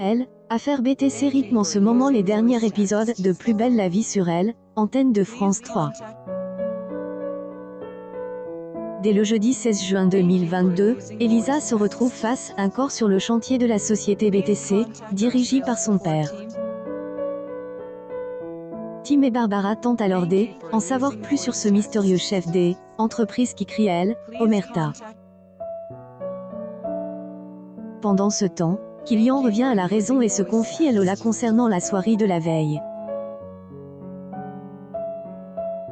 Elle, affaire BTC rythme en ce moment les derniers épisodes de Plus belle la vie sur Elle, antenne de France 3. Dès le jeudi 16 juin 2022, Elisa se retrouve face à un corps sur le chantier de la société BTC, dirigée par son père. Tim et Barbara tentent alors d'en savoir plus sur ce mystérieux chef des entreprises qui crie à elle, Omerta. Pendant ce temps, Killian revient à la raison et se confie à Lola concernant la soirée de la veille.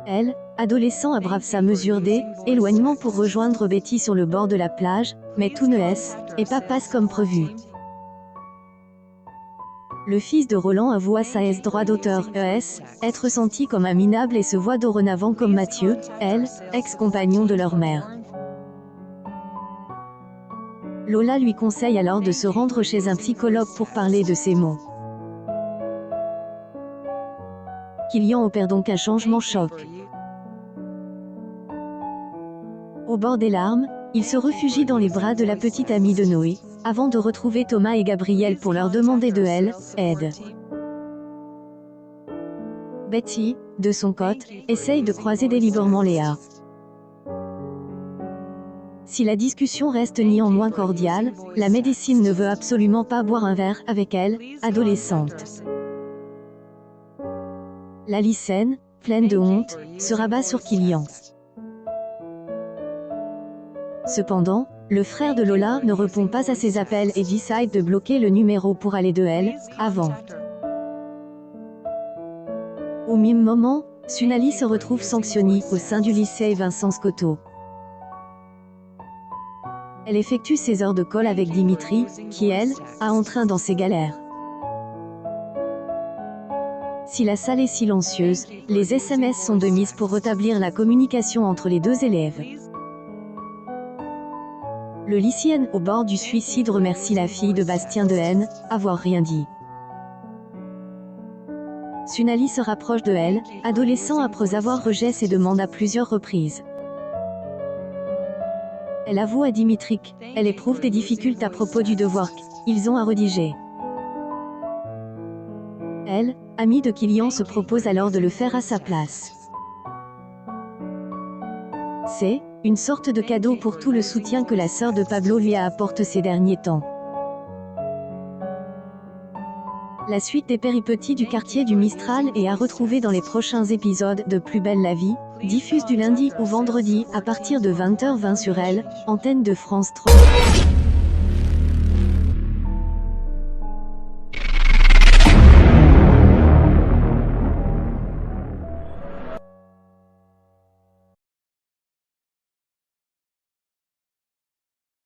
Elle, adolescent, abrave sa mesure d'éloignement pour rejoindre Betty sur le bord de la plage, mais tout ne pas passe comme prévu. Le fils de Roland avoue à sa droit d'auteur être senti comme un minable et se voit dorénavant comme Mathieu, ex-compagnon de leur mère. Lola lui conseille alors de se rendre chez un psychologue pour parler de ses maux. Killian opère donc un changement choc. Au bord des larmes, il se réfugie dans les bras de la petite amie de Noé, avant de retrouver Thomas et Gabriel pour leur demander de aide. Betty, de son côté, essaye de croiser délibérément Léa. Si la discussion reste néanmoins cordiale, la médecine ne veut absolument pas boire un verre avec elle, adolescente. La lycéenne, pleine de honte, se rabat sur Killian. Cependant, le frère de Lola ne répond pas à ses appels et décide de bloquer le numéro pour aller de elle, avant. Au même moment, Sunali se retrouve sanctionnée au sein du lycée Vincent Scotto. Elle effectue ses heures de colle avec Dimitri, qui elle, a entrain dans ses galères. Si la salle est silencieuse, les SMS sont de mise pour rétablir la communication entre les deux élèves. Le lycéen au bord du suicide remercie la fille de Bastien de avoir rien dit. Sunali se rapproche de elle, adolescent après avoir rejeté ses demandes à plusieurs reprises. Elle avoue à Dimitri qu'elle éprouve des difficultés à propos du devoir qu'ils ont à rédiger. Elle, amie de Killian, se propose alors de le faire à sa place. C'est une sorte de cadeau pour tout le soutien que la sœur de Pablo lui a apporté ces derniers temps. La suite des péripéties du quartier du Mistral est à retrouver dans les prochains épisodes de Plus belle la vie, diffuse du lundi au vendredi à partir de 20h20 sur Elle, antenne de France 3.